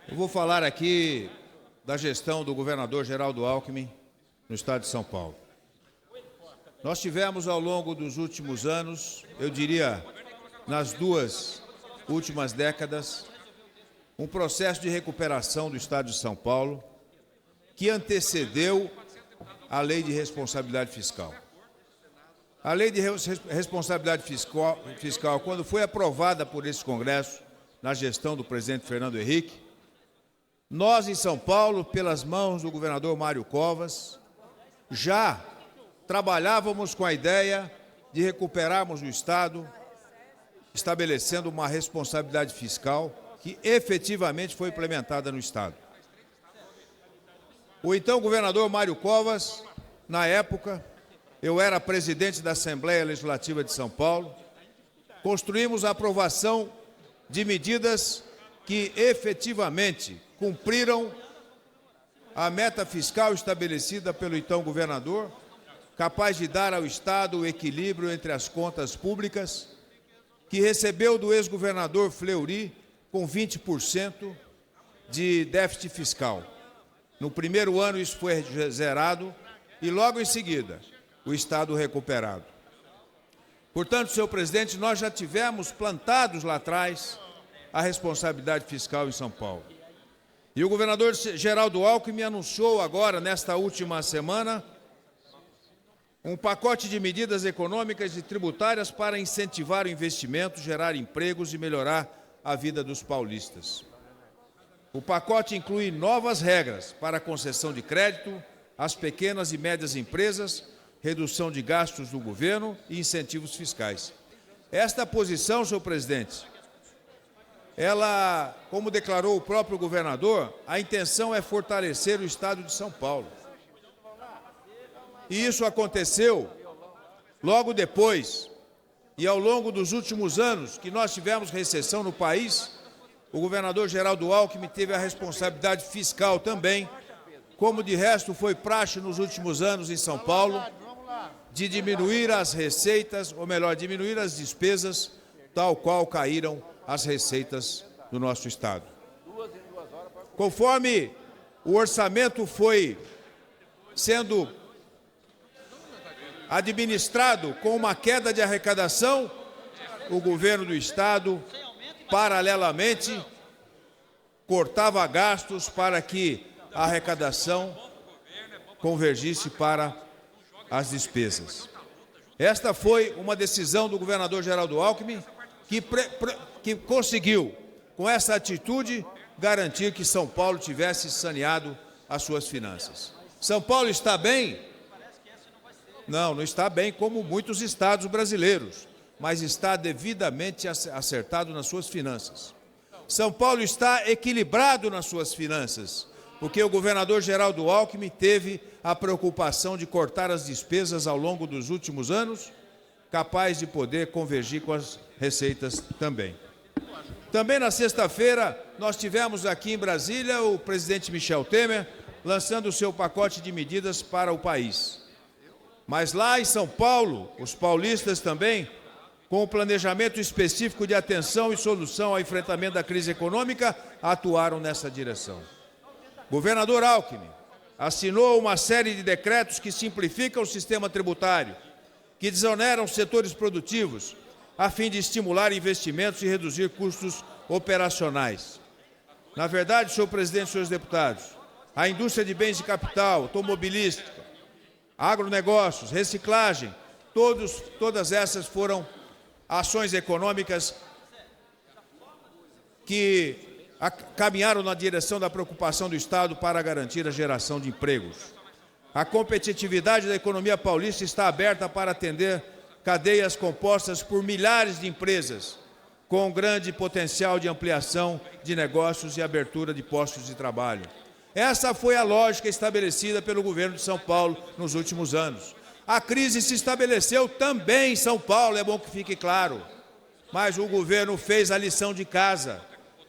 Eu vou falar aqui da gestão do governador Geraldo Alckmin no estado de São Paulo. Nós tivemos ao longo dos últimos anos, eu diria nas duas últimas décadas, um processo de recuperação do estado de São Paulo que antecedeu a Lei de Responsabilidade Fiscal. A Lei de Responsabilidade Fiscal, quando foi aprovada por esse Congresso, na gestão do presidente Fernando Henrique, nós, em São Paulo, pelas mãos do governador Mário Covas, já trabalhávamos com a ideia de recuperarmos o Estado, estabelecendo uma responsabilidade fiscal que efetivamente foi implementada no Estado. O então governador Mário Covas, na época, eu era presidente da Assembleia Legislativa de São Paulo, construímos a aprovação de medidas que efetivamente cumpriram a meta fiscal estabelecida pelo então governador, capaz de dar ao Estado o equilíbrio entre as contas públicas, que recebeu do ex-governador Fleury com 20% de déficit fiscal. No primeiro ano isso foi zerado e logo em seguida o Estado recuperado. Portanto, senhor presidente, nós já tivemos plantados lá atrás a responsabilidade fiscal em São Paulo. E o governador Geraldo Alckmin anunciou agora, nesta última semana, um pacote de medidas econômicas e tributárias para incentivar o investimento, gerar empregos e melhorar a vida dos paulistas. O pacote inclui novas regras para a concessão de crédito às pequenas e médias empresas, redução de gastos do governo e incentivos fiscais. Esta posição, senhor presidente, ela, como declarou o próprio governador, a intenção é fortalecer o Estado de São Paulo. E isso aconteceu logo depois, e ao longo dos últimos anos que nós tivemos recessão no país, o governador Geraldo Alckmin teve a responsabilidade fiscal também, como de resto foi praxe nos últimos anos em São Paulo, de diminuir as receitas, ou melhor, diminuir as despesas, tal qual caíram as receitas do nosso Estado. Conforme o orçamento foi sendo administrado com uma queda de arrecadação, o governo do Estado, paralelamente, cortava gastos para que a arrecadação convergisse para as despesas. Esta foi uma decisão do governador Geraldo Alckmin que conseguiu, com essa atitude, garantir que São Paulo tivesse saneado as suas finanças. São Paulo está bem? Não está bem como muitos estados brasileiros, mas está devidamente acertado nas suas finanças. São Paulo está equilibrado nas suas finanças, porque o governador Geraldo Alckmin teve a preocupação de cortar as despesas ao longo dos últimos anos, capaz de poder convergir com as receitas também. Também na sexta-feira, nós tivemos aqui em Brasília o presidente Michel Temer lançando o seu pacote de medidas para o país. Mas lá em São Paulo, os paulistas também, com o planejamento específico de atenção e solução ao enfrentamento da crise econômica, atuaram nessa direção. Governador Alckmin assinou uma série de decretos que simplificam o sistema tributário, que desoneram setores produtivos, a fim de estimular investimentos e reduzir custos operacionais. Na verdade, senhor presidente e senhores deputados, a indústria de bens de capital, automobilística, agronegócios, reciclagem, todas essas foram ações econômicas que caminharam na direção da preocupação do Estado para garantir a geração de empregos. A competitividade da economia paulista está aberta para atender cadeias compostas por milhares de empresas, com grande potencial de ampliação de negócios e abertura de postos de trabalho. Essa foi a lógica estabelecida pelo governo de São Paulo nos últimos anos. A crise se estabeleceu também em São Paulo, é bom que fique claro, mas o governo fez a lição de casa.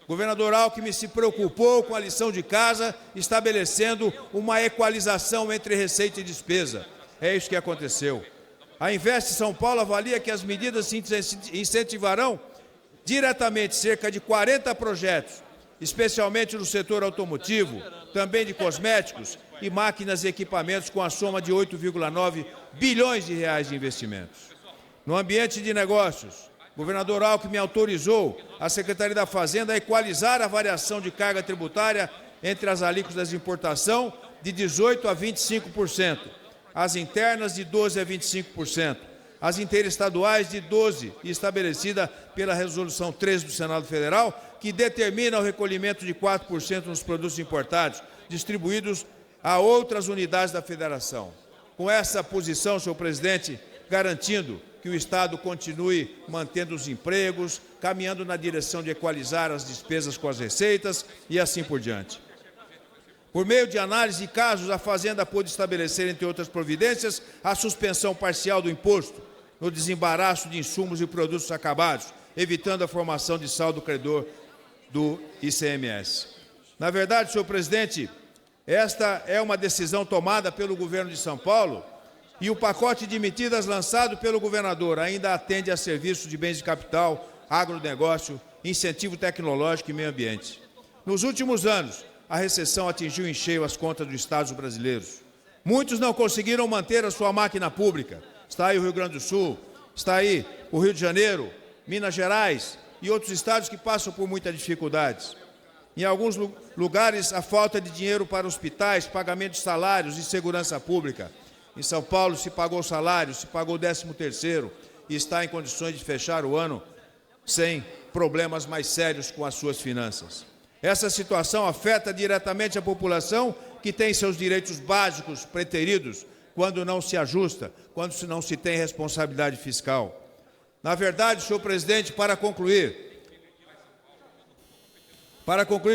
O governador Alckmin se preocupou com a lição de casa, estabelecendo uma equalização entre receita e despesa. É isso que aconteceu. A Invest São Paulo avalia que as medidas incentivarão diretamente cerca de 40 projetos especialmente no setor automotivo, também de cosméticos e máquinas e equipamentos, com a soma de 8,9 bilhões de reais de investimentos. No ambiente de negócios, o governador Alckmin autorizou a Secretaria da Fazenda a equalizar a variação de carga tributária entre as alíquotas de importação de 18% a 25%, as internas de 12% a 25%, as interestaduais de 12%, estabelecida pela Resolução 13 do Senado Federal, que determina o recolhimento de 4% nos produtos importados, distribuídos a outras unidades da Federação. Com essa posição, senhor presidente, garantindo que o Estado continue mantendo os empregos, caminhando na direção de equalizar as despesas com as receitas e assim por diante. Por meio de análise de casos, a Fazenda pôde estabelecer, entre outras providências, a suspensão parcial do imposto no desembaraço de insumos e produtos acabados, evitando a formação de saldo credor do ICMS. Na verdade, senhor presidente, esta é uma decisão tomada pelo governo de São Paulo e o pacote de medidas lançado pelo governador ainda atende a serviços de bens de capital, agronegócio, incentivo tecnológico e meio ambiente. Nos últimos anos, a recessão atingiu em cheio as contas dos estados brasileiros. Muitos não conseguiram manter a sua máquina pública. Está aí o Rio Grande do Sul, está aí o Rio de Janeiro, Minas Gerais e outros estados que passam por muitas dificuldades. Em alguns lugares, a falta de dinheiro para hospitais, pagamento de salários e segurança pública. Em São Paulo, se pagou salário, se pagou o 13º e está em condições de fechar o ano sem problemas mais sérios com as suas finanças. Essa situação afeta diretamente a população que tem seus direitos básicos preteridos quando não se ajusta, quando não se tem responsabilidade fiscal. Na verdade, senhor presidente, para concluir,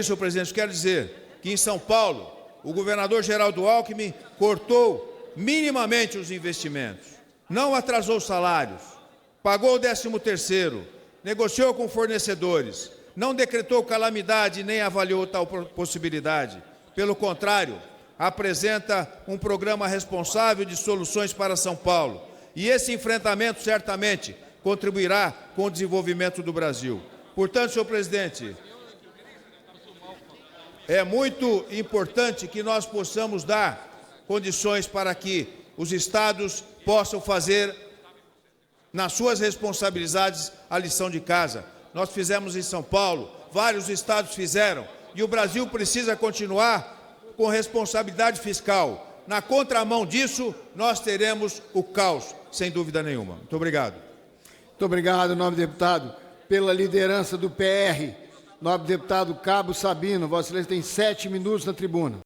senhor presidente, quero dizer que em São Paulo, o governador Geraldo Alckmin cortou minimamente os investimentos, não atrasou salários, pagou o 13º, negociou com fornecedores, não decretou calamidade nem avaliou tal possibilidade. Pelo contrário, apresenta um programa responsável de soluções para São Paulo. E esse enfrentamento certamente contribuirá com o desenvolvimento do Brasil. Portanto, senhor presidente, é muito importante que nós possamos dar condições para que os estados possam fazer, nas suas responsabilidades, a lição de casa. Nós fizemos em São Paulo, vários estados fizeram, e o Brasil precisa continuar com responsabilidade fiscal. Na contramão disso, nós teremos o caos, sem dúvida nenhuma. Muito obrigado. Muito obrigado, nobre deputado. Pela liderança do PR, nobre deputado Cabo Sabino, Vossa Excelência tem 7 minutos na tribuna.